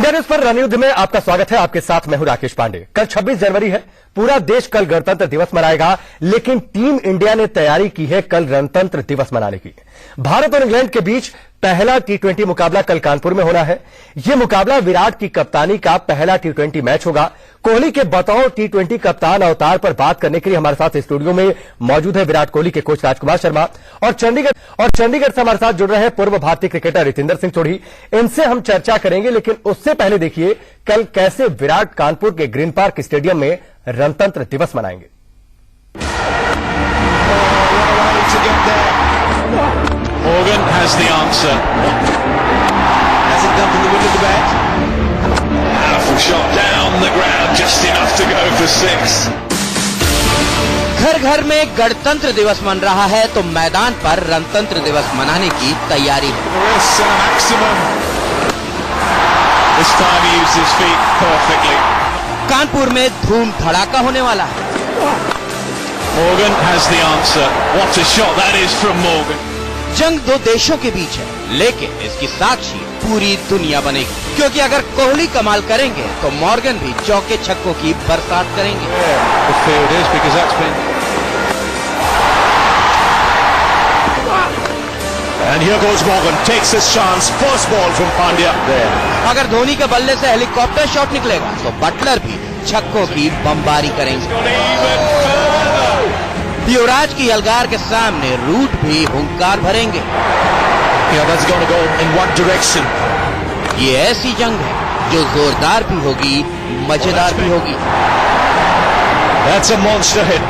India news पर रणयुद्ध में आपका स्वागत है। आपके साथ मैं हूं राकेश पांडे। कल 26 जनवरी है, पूरा देश कल गणतंत्र दिवस मनाएगा, लेकिन टीम इंडिया ने तैयारी की है कल गणतंत्र दिवस मनाने की। भारत और इंग्लैंड के बीच पहला T20 मुकाबला कल कानपुर में होना है। यह मुकाबला विराट की कप्तानी का पहला T20 मैच होगा। कोहली के बतौर T20 कप्तान अवतार पर बात करने के लिए हमारे साथ स्टूडियो में मौजूद है विराट कोहली के कोच राजकुमार शर्मा और चंडीगढ़ से हमारे साथ जुड़ रहे हैं पूर्व भारतीय क्रिकेटर रितेंद्र सिंह सोढ़ी। इनसे हम चर्चा करेंगे, लेकिन उससे पहले देखिए कल कैसे विराट कानपुर के ग्रीन पार्क स्टेडियम में गणतंत्र दिवस मनाएंगे। Morgan has the answer. Has it done from the middle of the bat? Powerful shot down the ground, just enough to go for 6. घर घर में गणतंत्र दिवस मन रहा है तो मैदान पर रणतंत्र दिवस मनाने की तैयारी है। This time he used his feet perfectly. Kanpur में धूम धड़ाका होने वाला है। Morgan has the answer. What a shot that is from Morgan. जंग दो देशों के बीच है, लेकिन इसकी साक्षी पूरी दुनिया बनेगी, क्योंकि अगर कोहली कमाल करेंगे तो मॉर्गन भी चौके छक्कों की बरसात करेंगे। And here goes Morgan, takes his chance, first ball from Pandya there. अगर धोनी के बल्ले से हेलीकॉप्टर शॉट निकलेगा तो बटलर भी छक्कों की बमबारी करेंगे। युवराज की यलगार के सामने रूट भी हुंकार भरेंगे। That's going to go in one direction. ये ऐसी जंग है जो जोरदार भी होगी, मजेदार भी होगी। That's a monster hit.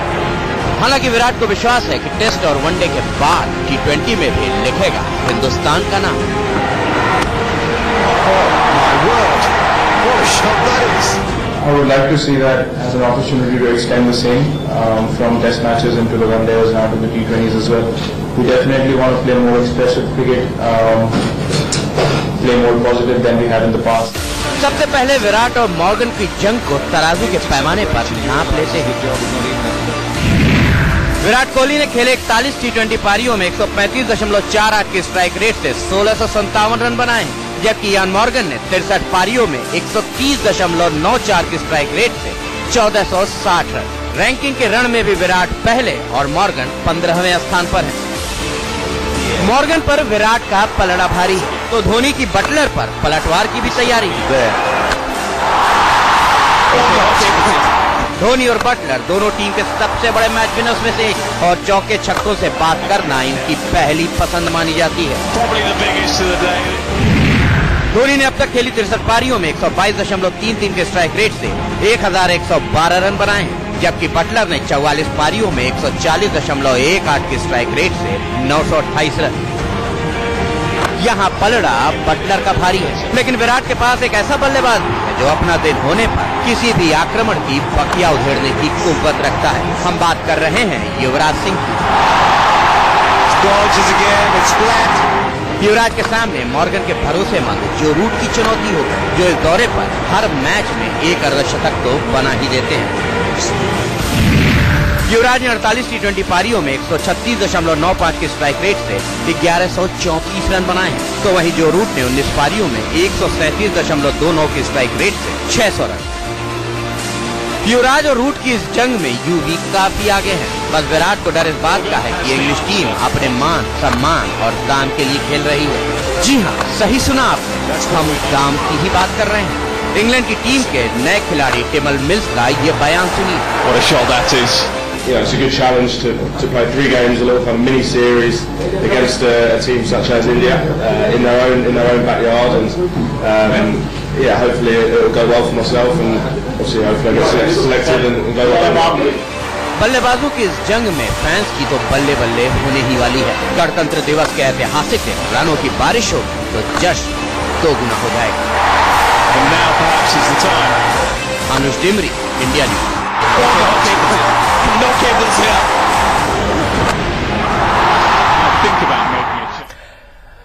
हालांकि विराट को विश्वास है कि टेस्ट और वनडे के बाद T20 में भी लिखेगा हिंदुस्तान का नाम। My word, what a shot that is. I would like to see that as an opportunity to extend the same from test matches into the one days now to the T20s as well. We definitely want to play more expressive cricket, play more positive than we had in the past. सबसे पहले विराट और Morgan की जंग को तराजू के पैमाने पर नाप लेते हैं। विराट कोहली ने खेले 41 T20 पारियों में 135.48 की स्ट्राइक रेट से 1657 रन बनाए, जबकि इयान मॉर्गन ने 63 पारियों में 130.94 की स्ट्राइक रेट से 1460 रन। रैंकिंग के रण में भी विराट पहले और मॉर्गन 15वें स्थान पर है। मॉर्गन पर विराट का पलड़ा भारी है, तो धोनी की बटलर पर पलटवार की भी तैयारी है। धोनी और बटलर दोनों टीम के सबसे बड़े मैच विनर्स में से एक, और चौके छक्कों से बात करना इनकी पहली पसंद मानी जाती है। धोनी ने अब तक खेली 63 पारियों में 122.33 के स्ट्राइक रेट से 1112 रन बनाए हैं, जबकि बटलर ने 44 पारियों में 140.18 की स्ट्राइक रेट से 928 रन। यहाँ पलड़ा बटलर का भारी है, लेकिन विराट के पास एक ऐसा बल्लेबाज है जो अपना दिन होने पर किसी भी आक्रमण की बकिया उधेड़ने की कुव्वत रखता है। हम बात कर रहे हैं युवराज सिंह की। युवराज के सामने मॉर्गन के भरोसेमंद जो रूट की चुनौती हो, जो इस दौरे पर हर मैच में एक अर्धशतक तो बना ही देते हैं। युवराज ने 48 T20 पारियों में 136.95 की स्ट्राइक रेट से 1134 रन बनाए हैं, तो वहीं जो रूट ने 19 पारियों में 137.29 की स्ट्राइक रेट से 600 रन। युवराज और रूट की इस जंग में यूवी काफी आगे हैं। बस विराट को डर इस बात का है कि इंग्लिश टीम अपने मान, सम्मान और दाम के लिए खेल रही है। जी हाँ, सही सुना आपने, हम दाम की ही बात कर रहे हैं। इंग्लैंड की टीम के नए खिलाड़ी टिमल मिल्स का ये बयान सुनिए। What a shot that is. Yeah, it's a good challenge to play 3 games, a little kind of mini series against a team such as India in their own backyard, and yeah, hopefully it'll go well for myself, and obviously hopefully I get selected and go well. बल्लेबाजों की इस जंग में fans की तो बल्ले बल्ले होने ही वाली है। गणतंत्र दिवस के ऐतिहासिक दिन रनों की बारिश हो तो जश्न 2 गुना हो जाएगा। And now perhaps is the time. Anuj Dimri, India news. No cables here. Think about making it.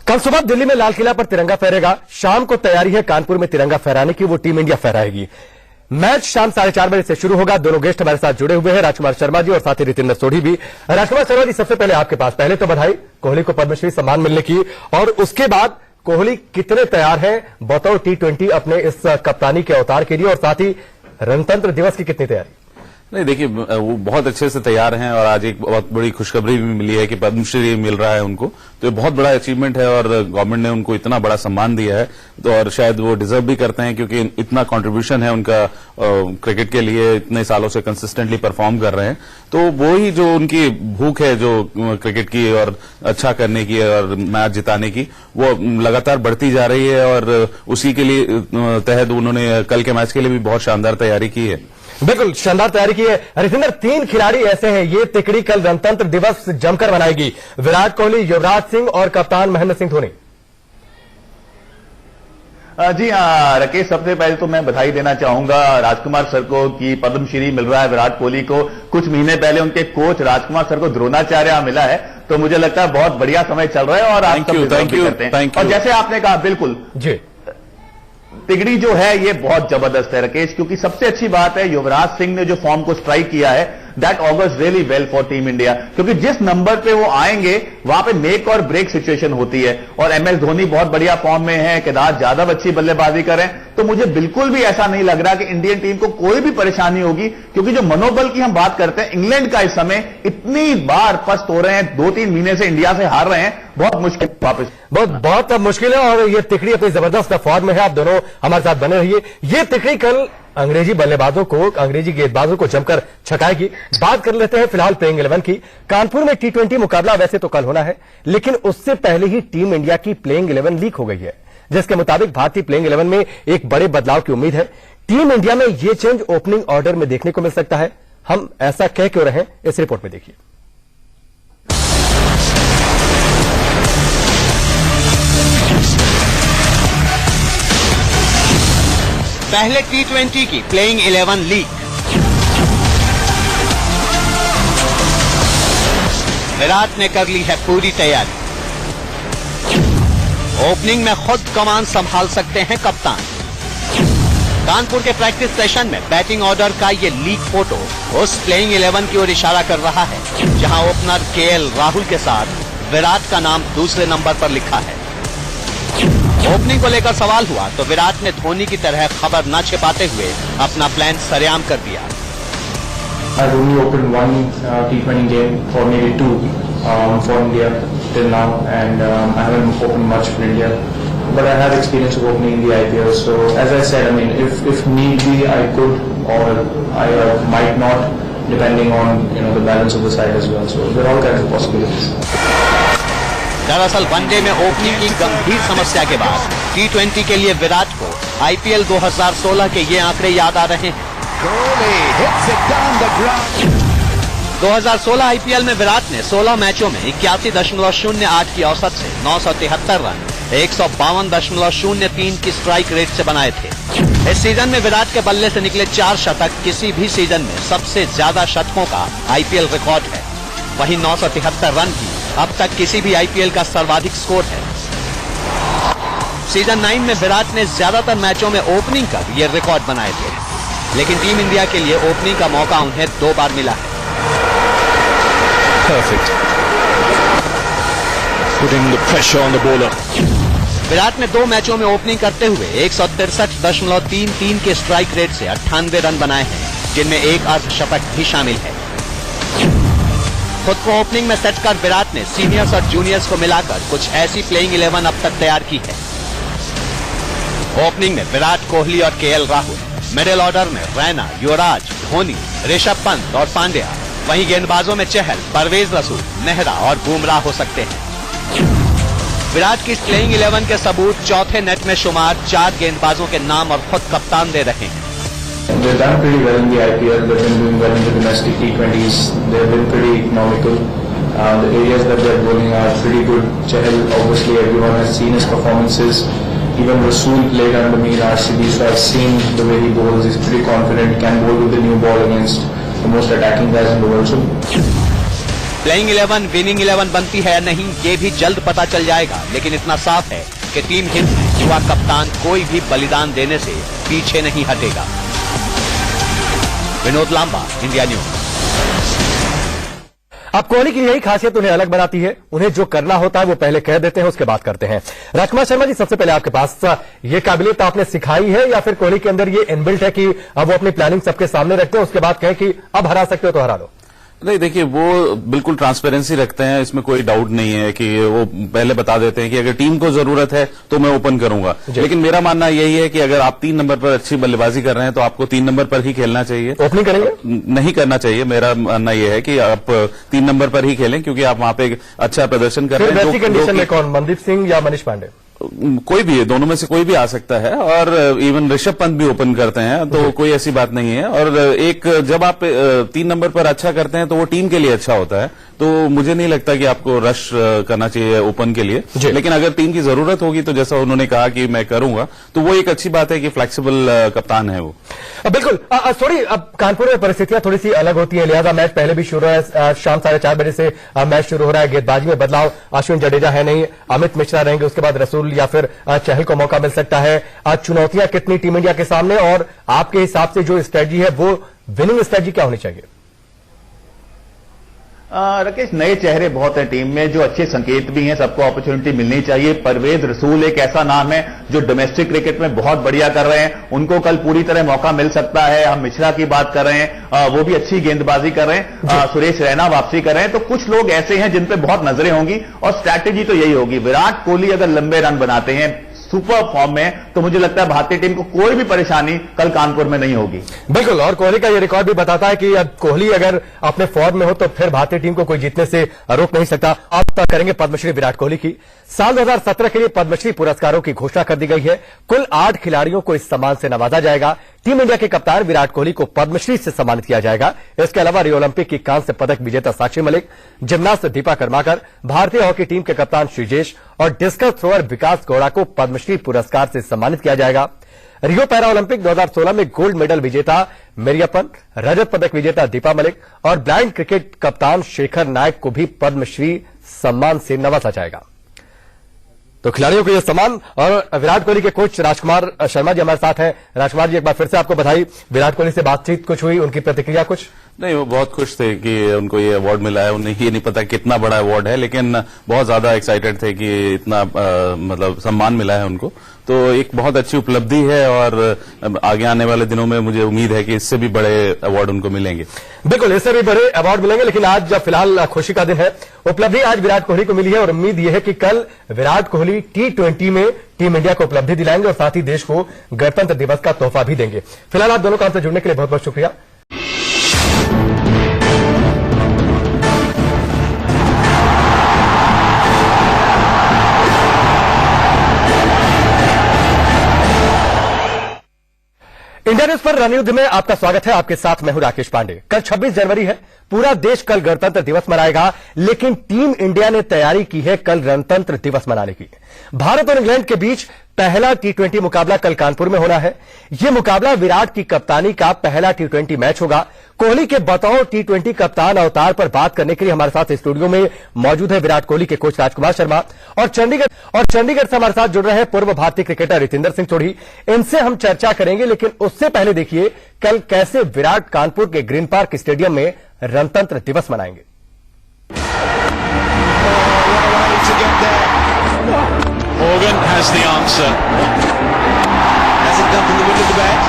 कल सुबह दिल्ली में लाल किला पर तिरंगा फहरेगा। शाम को तैयारी है कानपुर में तिरंगा फहराने की, वो टीम इंडिया फहराएगी। मैच शाम 4:30 बजे से शुरू होगा। दोनों गेस्ट हमारे साथ जुड़े हुए हैं, राजकुमार शर्मा जी और साथ ही रितेंद्र सोढ़ी भी। राजकुमार शर्मा जी, सबसे पहले आपके पास, पहले तो बधाई कोहली को पद्मश्री सम्मान मिलने की, और उसके बाद कोहली कितने तैयार हैं बतौर T20 अपने इस कप्तानी के अवतार के लिए, और साथ ही रणतंत्र दिवस की कितनी तैयारी? नहीं, देखिए वो बहुत अच्छे से तैयार हैं और आज एक बहुत बड़ी खुशखबरी भी मिली है कि पद्मश्री मिल रहा है उनको, तो ये बहुत बड़ा अचीवमेंट है और गवर्नमेंट ने उनको इतना बड़ा सम्मान दिया है, तो और शायद वो डिजर्व भी करते हैं क्योंकि इतना कंट्रीब्यूशन है उनका क्रिकेट के लिए, इतने सालों से कंसिस्टेंटली परफॉर्म कर रहे हैं। तो वो ही जो उनकी भूख है जो क्रिकेट की और अच्छा करने की और मैच जिताने की, वो लगातार बढ़ती जा रही है और उसी के लिए तहत उन्होंने कल के मैच के लिए भी बहुत शानदार तैयारी की है। बिल्कुल शानदार तैयारी की है हरिंदर। 3 खिलाड़ी ऐसे हैं, ये तिकड़ी कल गणतंत्र दिवस जमकर मनाएगी, विराट कोहली, युवराज सिंह और कप्तान महेंद्र सिंह धोनी। जी हाँ राकेश, सबसे पहले तो मैं बधाई देना चाहूंगा राजकुमार सर को कि पद्मश्री मिल रहा है विराट कोहली को। कुछ महीने पहले उनके कोच राजकुमार सर को द्रोणाचार्य मिला है, तो मुझे लगता है बहुत बढ़िया समय चल रहा है और आप सब करते हैं। और जैसे आपने कहा बिल्कुल जी, तिगड़ी जो है ये बहुत जबरदस्त है राकेश, क्योंकि सबसे अच्छी बात है युवराज सिंह ने जो फॉर्म को स्ट्राइक किया है, that augurs really well for team India, क्योंकि जिस नंबर पे वो आएंगे वहां पे मेक और ब्रेक सिचुएशन होती है। और MS धोनी बहुत बढ़िया फॉर्म में है, केदार यादव अच्छी बल्लेबाजी करें, तो मुझे बिल्कुल भी ऐसा नहीं लग रहा कि इंडियन टीम को कोई भी परेशानी होगी, क्योंकि जो मनोबल की हम बात करते हैं, इंग्लैंड का इस समय इतनी बार पस्त हो रहे हैं, 2-3 महीने से इंडिया से हार रहे हैं, बहुत मुश्किल वापस, बहुत मुश्किल है। और ये तिकड़ी अपनी जबरदस्त फॉर्म में है, आप दोनों हमारे साथ बने रहिए। ये तिकड़ी कल अंग्रेजी बल्लेबाजों को, अंग्रेजी गेंदबाजों को जमकर छकाएगी। बात कर लेते हैं फिलहाल प्लेइंग 11 की। कानपुर में T20 मुकाबला वैसे तो कल होना है, लेकिन उससे पहले ही टीम इंडिया की प्लेइंग 11 लीक हो गई है, जिसके मुताबिक भारतीय प्लेइंग 11 में एक बड़े बदलाव की उम्मीद है। टीम इंडिया में यह चेंज ओपनिंग ऑर्डर में देखने को मिल सकता है। हम ऐसा कह क्यों रहे हैं, इस रिपोर्ट में देखिए। पहले T20 की प्लेइंग 11 लीग। विराट ने कर ली है पूरी तैयारी। ओपनिंग में खुद कमान संभाल सकते हैं कप्तान। कानपुर के प्रैक्टिस सेशन में बैटिंग ऑर्डर का ये लीक फोटो उस प्लेइंग 11 की ओर इशारा कर रहा है, जहां ओपनर KL राहुल के साथ विराट का नाम दूसरे नंबर पर लिखा है। ओपनिंग को लेकर सवाल हुआ तो विराट ने धोनी की तरह खबर न छिपाते हुए अपना प्लान सरेआम कर दिया। I've only opened one T20 game, or maybe 2 for India till now, and I haven't opened much for India. But I have experience of opening in the IPL. So as I said, I mean, if need be, I could, or I might not, depending on the balance of the side as well. So there are all kinds of possibilities. दरअसल one day में opening की गंभीर समस्या के बाद T20 के लिए विराट को IPL 2016 के ये आंकड़े याद आ रहे हैं। 2016 IPL में विराट ने 16 मैचों में 81.08 की औसत से 973 रन 152.03 की स्ट्राइक रेट से बनाए थे। इस सीजन में विराट के बल्ले से निकले 4 शतक किसी भी सीजन में सबसे ज्यादा शतकों का IPL रिकॉर्ड है। वहीं 973 रन की अब तक किसी भी IPL का सर्वाधिक स्कोर है। सीजन 9 में विराट ने ज्यादातर मैचों में ओपनिंग कर ये रिकॉर्ड बनाए थे, लेकिन टीम इंडिया के लिए ओपनिंग का मौका उन्हें 2 बार मिला है। Perfect. Putting the pressure on the bowler. Virat ने 2 मैचों में ओपनिंग करते हुए 163.33 के स्ट्राइक रेट से 98 रन बनाए हैं, जिनमें एक अर्धशतक भी शामिल है। खुद को ओपनिंग में सेट कर विराट ने सीनियर्स और जूनियर्स को मिलाकर कुछ ऐसी प्लेइंग 11 अब तक तैयार की है। ओपनिंग में विराट, कोहली और KL राहुल, मिडिल ऑर्डर में रैना, युवराज, धोनी, ऋषभ पंत और पांड्या, वहीं गेंदबाजों में चहल, परवेज रसूल, नेहरा और बुमराह हो सकते हैं। विराट की इस प्लेइंग 11 के सबूत चौथे नेट में शुमार 4 गेंदबाजों के नाम और खुद कप्तान दे रहे हैं। They've done pretty well in the IPL. They've been doing well in the domestic T20s. They've been pretty economical. The areas that they're bowling are pretty good. Chahal, obviously, everyone has seen his performances. Even Rasool played under me in RCB, so I've seen the way he bowls. He's pretty confident. Can bowl with the new ball against the most attacking guys in the world. So, playing 11 winning 11 बनती है या नहीं, ये भी जल्द पता चल जाएगा, लेकिन इतना साफ है कि टीम हिंद में युवा कप्तान कोई भी बलिदान देने से पीछे नहीं हटेगा। Vinod Lamba, India News. अब कोहली की यही खासियत उन्हें अलग बनाती है। उन्हें जो करना होता है वो पहले कह देते हैं, उसके बाद करते हैं। राजकुमार शर्मा जी, सबसे पहले आपके पास ये काबिलियत आपने सिखाई है या फिर कोहली के अंदर ये इनबिल्ट है कि अब वो अपनी प्लानिंग सबके सामने रखते हैं, उसके बाद कहें कि अब हरा सकते हो तो हरा लो? नहीं, देखिए, वो बिल्कुल ट्रांसपेरेंसी रखते हैं, इसमें कोई डाउट नहीं है कि वो पहले बता देते हैं कि अगर टीम को जरूरत है तो मैं ओपन करूंगा। लेकिन मेरा मानना यही है कि अगर आप 3 नंबर पर अच्छी बल्लेबाजी कर रहे हैं तो आपको 3 नंबर पर ही खेलना चाहिए। ओपनिंग करेंगे? नहीं करना चाहिए। मेरा मानना यह है कि आप 3 नंबर पर ही खेलें, क्योंकि आप वहां पे अच्छा प्रदर्शन कर रहे हैं। वैसी कंडीशन में कौन, मनदीप सिंह या मनीष पांडे? कोई भी है, दोनों में से कोई भी आ सकता है। और इवन ऋषभ पंत भी ओपन करते हैं, तो कोई ऐसी बात नहीं है। और एक जब आप 3 नंबर पर अच्छा करते हैं तो वो टीम के लिए अच्छा होता है। तो मुझे नहीं लगता कि आपको रश करना चाहिए ओपन के लिए। लेकिन अगर टीम की जरूरत होगी तो जैसा उन्होंने कहा कि मैं करूंगा, तो वो एक अच्छी बात है कि फ्लेक्सिबल कप्तान है वो। बिल्कुल। सॉरी, अब कानपुर में परिस्थितियां थोड़ी सी अलग होती है, लिहाजा मैच पहले भी शुरू है। शाम 4:30 बजे से मैच शुरू हो रहा है। गेंदबाजी में बदलाव, अश्विन जडेजा है नहीं, अमित मिश्रा रहेंगे, उसके बाद रसूल या फिर चहल को मौका मिल सकता है। चुनौतियां कितनी टीम इंडिया के सामने, और आपके हिसाब से जो स्ट्रेटजी है वो विनिंग स्ट्रेटजी क्या होनी चाहिए? राकेश, नए चेहरे बहुत हैं टीम में, जो अच्छे संकेत भी हैं, सबको अपॉर्चुनिटी मिलनी चाहिए। परवेज रसूल एक ऐसा नाम है जो डोमेस्टिक क्रिकेट में बहुत बढ़िया कर रहे हैं, उनको कल पूरी तरह मौका मिल सकता है। हम मिश्रा की बात कर रहे हैं, वो भी अच्छी गेंदबाजी कर रहे हैं। सुरेश रैना वापसी कर रहे हैं। तो कुछ लोग ऐसे हैं जिन पे बहुत नजरें होंगी, और स्ट्रैटेजी तो यही होगी। विराट कोहली अगर लंबे रन बनाते हैं, सुपर फॉर्म में, तो मुझे लगता है भारतीय टीम को कोई भी परेशानी कल कानपुर में नहीं होगी। बिल्कुल। और कोहली का ये रिकॉर्ड भी बताता है कि कोहली अगर अपने फॉर्म में हो तो फिर भारतीय टीम को कोई जीतने से रोक नहीं सकता। अब तक करेंगे पद्मश्री विराट कोहली की। साल 2017 के लिए पद्मश्री पुरस्कारों की घोषणा कर दी गई है। कुल 8 खिलाड़ियों को इस सम्मान से नवाजा जाएगा। टीम इंडिया के कप्तान विराट कोहली को पद्मश्री से सम्मानित किया जाएगा। इसके अलावा रियो ओलंपिक की कांस्य पदक विजेता साक्षी मलिक, जिमनास्ट दीपा कर्माकर, भारतीय हॉकी टीम के कप्तान श्रीजेश और डिस्कस थ्रोअर विकास गौड़ा को पद्मश्री पुरस्कार से सम्मानित किया जाएगा। रियो पैरा ओलंपिक 2016 में गोल्ड मेडल विजेता मेरियप्पन, रजत पदक विजेता दीपा मलिक और ब्लाइंड क्रिकेट कप्तान शेखर नायक को भी पद्मश्री सम्मान से नवाजा जाएगा। तो खिलाड़ियों को यह सम्मान। और विराट कोहली के कोच राजकुमार शर्मा जी हमारे साथ हैं। राजकुमार जी, एक बार फिर से आपको बधाई। विराट कोहली से बातचीत कुछ हुई, उनकी प्रतिक्रिया कुछ? नहीं, वो बहुत खुश थे कि उनको ये अवार्ड मिला है। उन्हें ये नहीं पता कितना बड़ा अवार्ड है, लेकिन बहुत ज्यादा एक्साइटेड थे कि इतना मतलब सम्मान मिला है उनको। तो एक बहुत अच्छी उपलब्धि है, और आगे आने वाले दिनों में मुझे उम्मीद है कि इससे भी बड़े अवार्ड उनको मिलेंगे। बिल्कुल, इससे भी बड़े अवार्ड मिलेंगे, लेकिन आज जब फिलहाल खुशी का दिन है, उपलब्धि आज विराट कोहली को मिली है। और उम्मीद यह है कि कल विराट कोहली T20 में टीम इंडिया को उपलब्धि दिलाएंगे और साथ ही देश को गणतंत्र दिवस का तोहफा भी देंगे। फिलहाल आप दोनों का हमसे जुड़ने के लिए बहुत बहुत शुक्रिया। इंडिया न्यूज पर रणयुद्ध में आपका स्वागत है। आपके साथ मैं हूं राकेश पांडे। कल 26 जनवरी है। पूरा देश कल गणतंत्र दिवस मनाएगा, लेकिन टीम इंडिया ने तैयारी की है कल रणतंत्र दिवस मनाने की। भारत और इंग्लैंड के बीच पहला T20 मुकाबला कल कानपुर में होना है। यह मुकाबला विराट की कप्तानी का पहला T20 मैच होगा। कोहली के बतौर T20 कप्तान अवतार पर बात करने के लिए हमारे साथ स्टूडियो में मौजूद है विराट कोहली के कोच राजकुमार शर्मा, और चंडीगढ़ से हमारे साथ जुड़ रहे हैं पूर्व भारतीय क्रिकेटर रितेंद्र सिंह सोढ़ी। इनसे हम चर्चा करेंगे, लेकिन उससे पहले देखिए कल कैसे विराट कानपुर के ग्रीन पार्क स्टेडियम में रणतंत्र दिवस मनाएंगे। Morgan has the answer. Has it done from the middle of the bat?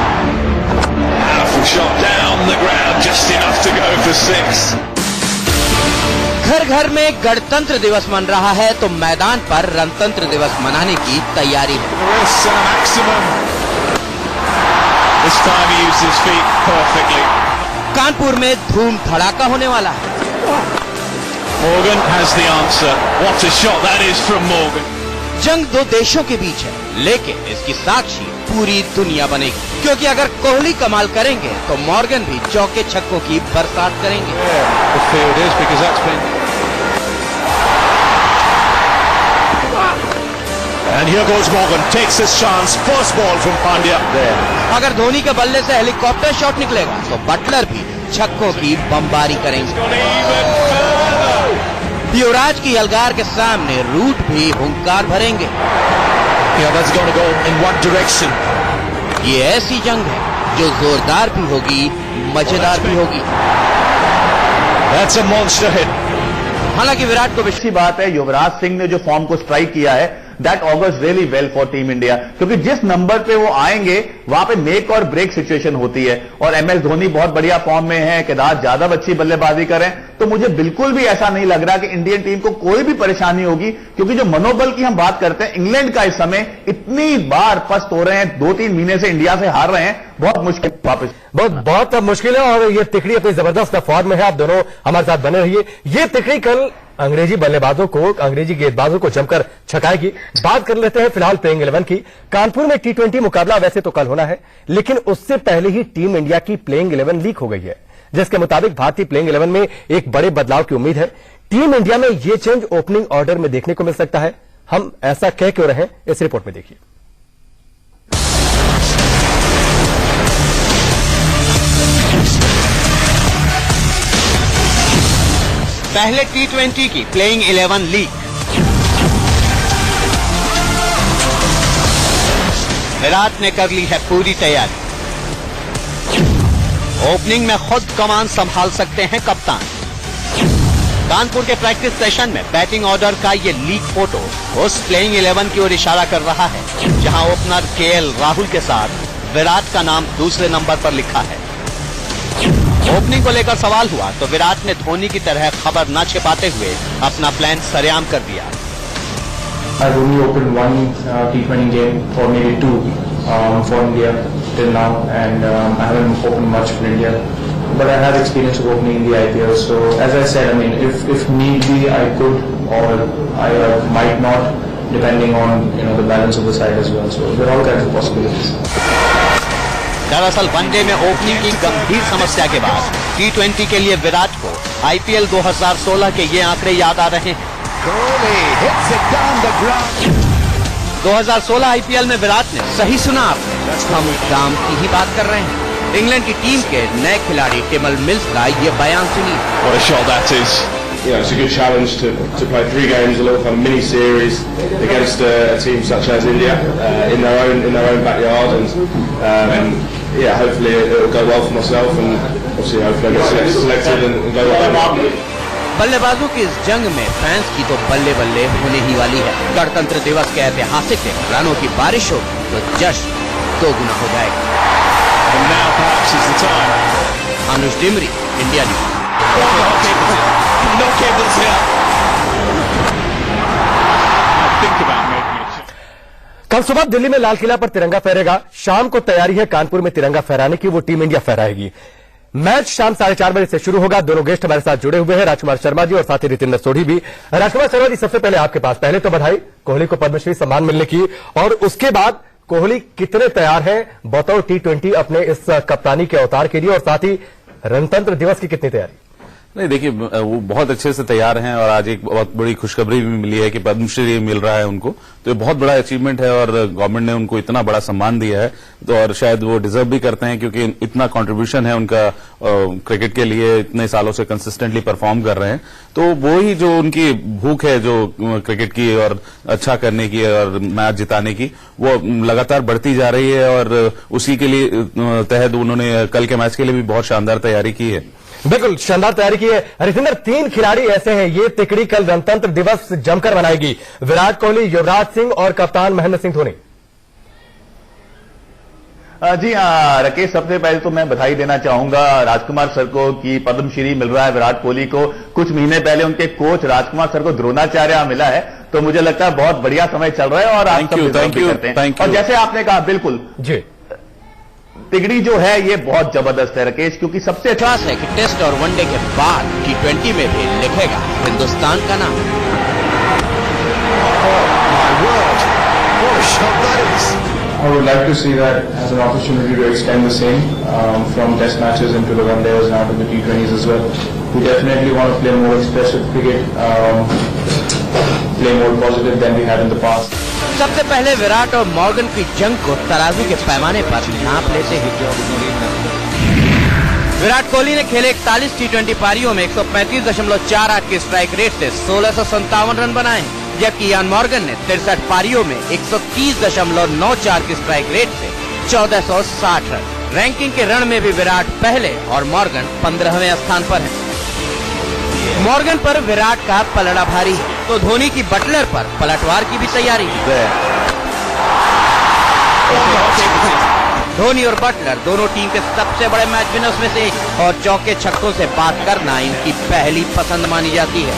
Powerful shot down the ground, just enough to go for 6. घर घर में गणतंत्र दिवस मन रहा है, तो मैदान पर रणतंत्र दिवस मनाने की तैयारी है। This time he used his feet perfectly. Kanpur में धूम धड़ाका होने वाला है। Morgan has the answer. What a shot that is from Morgan. जंग दो देशों के बीच है, लेकिन इसकी साक्षी पूरी दुनिया बनेगी, क्योंकि अगर कोहली कमाल करेंगे तो मॉर्गन भी चौके छक्कों की बरसात करेंगे। And here goes Morgan, takes his chance, first ball from Pandya there. अगर धोनी के बल्ले से हेलीकॉप्टर शॉट निकलेगा तो बटलर भी छक्कों की बमबारी करेंगे। युवराज की यलगार के सामने रूट भी हुंकार भरेंगे। Yeah, that's going to go in one direction. ये ऐसी जंग है जो जोरदार भी होगी, मजेदार भी होगी। That's a monster hit. हालांकि विराट को अच्छी बात है, युवराज सिंह ने जो फॉर्म को स्ट्राइक किया है that augurs really well for team India, क्योंकि जिस नंबर पे वो आएंगे वहां पे मेक और ब्रेक सिचुएशन होती है। और एमएस धोनी बहुत बढ़िया फॉर्म में है, केदार जाधव अच्छी बल्लेबाजी करें, तो मुझे बिल्कुल भी ऐसा नहीं लग रहा कि इंडियन टीम को कोई भी परेशानी होगी, क्योंकि जो मनोबल की हम बात करते हैं, इंग्लैंड का इस समय इतनी बार पस्त हो रहे हैं, 2-3 महीने से इंडिया से हार रहे हैं, बहुत मुश्किल वापस बहुत मुश्किल है। और ये तिकड़ी अपनी जबरदस्त फॉर्म में है, आप दोनों हमारे साथ बने रहिए। ये तिकड़ी कल अंग्रेजी बल्लेबाजों को, अंग्रेजी गेंदबाजों को जमकर छकाएगी। बात कर लेते हैं फिलहाल प्लेइंग 11 की। कानपुर में T20 मुकाबला वैसे तो कल होना है, लेकिन उससे पहले ही टीम इंडिया की प्लेइंग 11 लीक हो गई है, जिसके मुताबिक भारतीय प्लेइंग 11 में एक बड़े बदलाव की उम्मीद है। टीम इंडिया में यह चेंज ओपनिंग ऑर्डर में देखने को मिल सकता है। हम ऐसा कह क्यों रहे हैं, इस रिपोर्ट में देखिए। पहले T20 की प्लेइंग 11 लीग। विराट ने कर ली है पूरी तैयारी। ओपनिंग में खुद कमान संभाल सकते हैं कप्तान। कानपुर के प्रैक्टिस सेशन में बैटिंग ऑर्डर का ये लीक फोटो उस प्लेइंग 11 की ओर इशारा कर रहा है, जहां ओपनर KL राहुल के साथ विराट का नाम दूसरे नंबर पर लिखा है। ओपनिंग को लेकर सवाल हुआ तो विराट ने धोनी की तरह खबर न छिपाते हुए अपना प्लान सरेआम कर दिया। I've only opened one T20 game or maybe two for India till now, and I haven't opened much for India. But I have experience of opening in the IPL. So as I said, I mean, if need be, I could or I might not, depending on the balance of the side as well. So there are all kinds of possibilities. दरअसल one day में opening की गंभीर समस्या के बाद T20 के लिए विराट को IPL 2016 के ये आंकड़े याद आ रहे हैं। 2016 IPL में विराट ने, सही सुना आपने, हम काम की ही बात कर रहे हैं। इंग्लैंड की टीम के नए खिलाड़ी टिमल मिल्स का ये बयान सुनिए। What a shot that is. It's a good challenge to play 3 games, a little kind of mini series against a team such as India in their own backyard, and hopefully it'll go well for myself, and obviously hopefully I get selected and go well. बल्लेबाजों की इस जंग में fans की तो बल्ले बल्ले होने ही वाली है। गणतंत्र दिवस के ऐतिहासिक दिन रनों की बारिश होगी तो जश्न 2 गुना हो जाएगा। And now perhaps is the time. Anuj Dimri, India news. No cables here. Think about making a change. कल सुबह दिल्ली में लाल किला पर तिरंगा फहरेगा। शाम को तैयारी है कानपुर में तिरंगा फहराने की, वो टीम इंडिया फहराएगी। मैच शाम 4:30 बजे से शुरू होगा। दोनों गेस्ट हमारे साथ जुड़े हुए हैं, राजकुमार शर्मा जी और साथ ही रितेंद्र सोढ़ी भी। राजकुमार शर्मा जी, सबसे पहले आपके पास, पहले तो बधाई कोहली को पद्मश्री सम्मान मिलने की, और उसके बाद कोहली कितने तैयार हैं बतौर T20 अपने इस कप्तानी के अवतार के लिए, और साथ ही रणतंत्र दिवस की कितनी तैयारी? नहीं, देखिए वो बहुत अच्छे से तैयार हैं और आज एक बहुत बड़ी खुशखबरी भी मिली है कि पद्मश्री मिल रहा है उनको, तो ये बहुत बड़ा अचीवमेंट है और गवर्नमेंट ने उनको इतना बड़ा सम्मान दिया है, तो और शायद वो डिजर्व भी करते हैं क्योंकि इतना कंट्रीब्यूशन है उनका क्रिकेट के लिए, इतने सालों से कंसिस्टेंटली परफॉर्म कर रहे हैं। तो वो ही जो उनकी भूख है जो क्रिकेट की और अच्छा करने की और मैच जिताने की, वो लगातार बढ़ती जा रही है और उसी के लिए तहत उन्होंने कल के मैच के लिए भी बहुत शानदार तैयारी की है। बिल्कुल शानदार तैयारी की है। रितेंद्र, 3 खिलाड़ी ऐसे हैं, ये तिकड़ी कल गणतंत्र दिवस जमकर मनाएगी। विराट कोहली, युवराज सिंह और कप्तान महेंद्र सिंह धोनी। जी हाँ राकेश, सबसे पहले तो मैं बधाई देना चाहूंगा राजकुमार सर को कि पद्मश्री मिल रहा है विराट कोहली को। कुछ महीने पहले उनके कोच राजकुमार सर को द्रोणाचार्य मिला है, तो मुझे लगता है बहुत बढ़िया समय चल रहा है और आप सब करते हैं। और जैसे आपने कहा, बिल्कुल जी, तिगड़ी जो है ये बहुत जबरदस्त है राकेश, क्योंकि सबसे खास है कि टेस्ट और वनडे के बाद T20 में भी लिखेगा हिंदुस्तान का नाम। I would like to see that as an opportunity to extend the same from test matches into the one-days now to the T20s as well. We definitely want to play more expressive cricket, play more positive than we had in the past. सबसे पहले विराट और Morgan की जंग को तराजू के पैमाने पर नाप लेते ही विराट कोहली ने खेले 41 T20 पारियों में 135.48 के स्ट्राइक रेट से 1657 रन बनाए, जबकि यान मॉर्गन ने 63 पारियों में 130.94 के स्ट्राइक रेट से 1460 रन। रैंकिंग के रण में भी विराट पहले और मॉर्गन 15वें स्थान पर है। मॉर्गन पर विराट का पलड़ा भारी है, तो धोनी की बटलर पर पलटवार की भी तैयारी है। धोनी और बटलर दोनों टीम के सबसे बड़े मैच विनर्स में से एक, और चौके छक्कों से बात करना इनकी पहली पसंद मानी जाती है।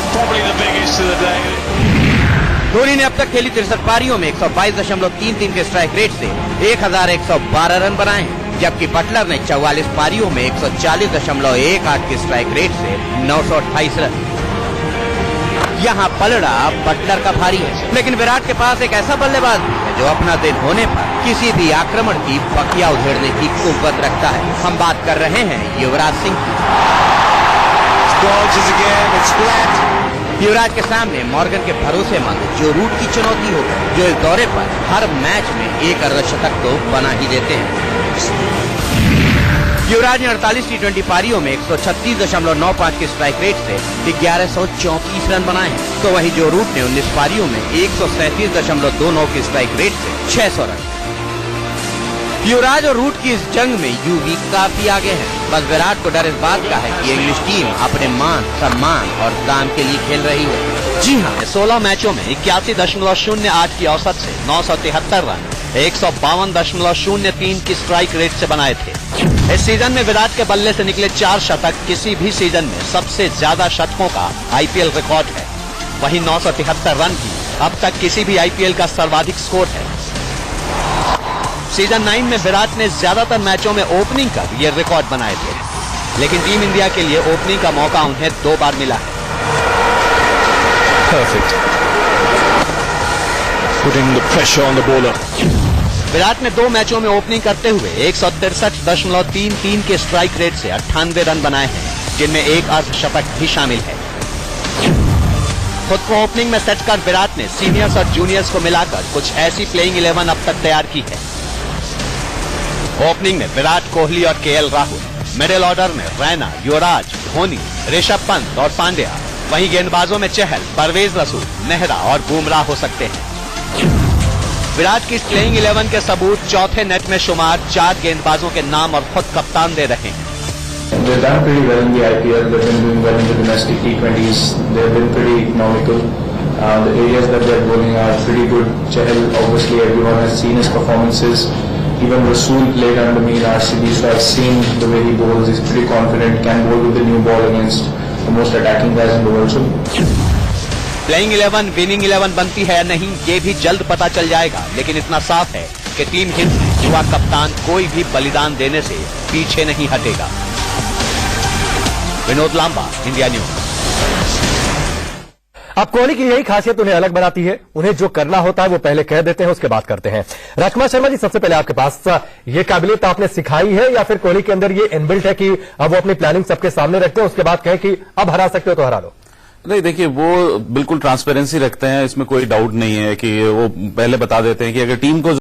धोनी ने अब तक खेली 63 पारियों में 122.33 के स्ट्राइक रेट से 1112 रन बनाए हैं, जबकि बटलर ने 44 पारियों में 140.18 के स्ट्राइक रेट से 928 रन। यहाँ पलड़ा बटलर का भारी है, लेकिन विराट के पास एक ऐसा बल्लेबाज है जो अपना दिन होने पर किसी भी आक्रमण की बखिया उधेड़ने की कुव्वत रखता है। हम बात कर रहे हैं युवराज सिंह की। युवराज के सामने मॉर्गन के भरोसेमंद जो रूट की चुनौती हो, जो इस दौरे पर हर मैच में एक अर्धशतक तो बना ही देते हैं। युवराज ने 48 T20 पारियों में 136.95 के स्ट्राइक रेट से 1134 रन बनाए हैं, तो वहीं जो रूट ने 19 पारियों में 137.29 के स्ट्राइक रेट से 600 रन। युवराज और रूट की इस जंग में यूवी काफी आगे हैं। बस विराट को डर इस बात का है कि इंग्लिश टीम अपने मान, सम्मान और दाम के लिए खेल रही है। जी हाँ, 16 मैचों में 81.08 की औसत से 973 रन 152.03 की स्ट्राइक रेट से बनाए थे। इस सीजन में विराट के बल्ले से निकले 4 शतक किसी भी सीजन में सबसे ज्यादा शतकों का आईपीएल रिकॉर्ड है। वहीं 973 रन की अब तक किसी भी आईपीएल का सर्वाधिक स्कोर है। सीजन 9 में विराट ने ज्यादातर मैचों में ओपनिंग कर ये रिकॉर्ड बनाए थे, लेकिन टीम इंडिया के लिए ओपनिंग का मौका उन्हें 2 बार मिला है। Putting the pressure on the bowler. Virat ने 2 मैचों में ओपनिंग करते हुए 163.33 के स्ट्राइक रेट से 98 रन बनाए हैं, जिनमें एक अर्धशतक भी शामिल है। खुद को ओपनिंग में सेट कर विराट ने सीनियर्स और जूनियर्स को मिलाकर कुछ ऐसी प्लेइंग 11 अब तक तैयार की है। ओपनिंग में विराट कोहली और केएल राहुल, मिडिल ऑर्डर में रैना, युवराज, धोनी, ऋषभ पंत और पांड्या, वहीं गेंदबाजों में चहल, परवेज रसूल, नेहरा और बुमराह हो सकते हैं। विराट की इस प्लेइंग 11 के सबूत चौथे नेट में शुमार 4 गेंदबाजों के नाम और खुद कप्तान दे रहे हैं। They've done pretty well in the IPL. They've been doing well in the domestic T20s. They've been pretty economical. The areas that they're bowling are pretty good. Chahal, obviously, everyone has seen his performances. Even Rasool played under me in RCB, so I've seen the way he bowls. He's pretty confident, can bowl with the new ball against the most attacking guys in the world. So, playing 11 winning 11 बनती है या नहीं, ये भी जल्द पता चल जाएगा, लेकिन इतना साफ है कि टीम हिंद में युवा कप्तान कोई भी बलिदान देने से पीछे नहीं हटेगा। Vinod Lamba, India News. अब कोहली की यही खासियत उन्हें अलग बनाती है। उन्हें जो करना होता है वो पहले कह देते हैं, उसके बाद करते हैं। राजकुमार शर्मा जी, सबसे पहले आपके पास ये काबिलियत आपने सिखाई है या फिर कोहली के अंदर ये इनबिल्ट है कि अब वो अपनी प्लानिंग सबके सामने रखते हैं, उसके बाद कहें कि अब हरा सकते हो तो हरा लो? नहीं, देखिए, वो बिल्कुल ट्रांसपेरेंसी रखते हैं, इसमें कोई डाउट नहीं है कि वो पहले बता देते हैं कि अगर टीम को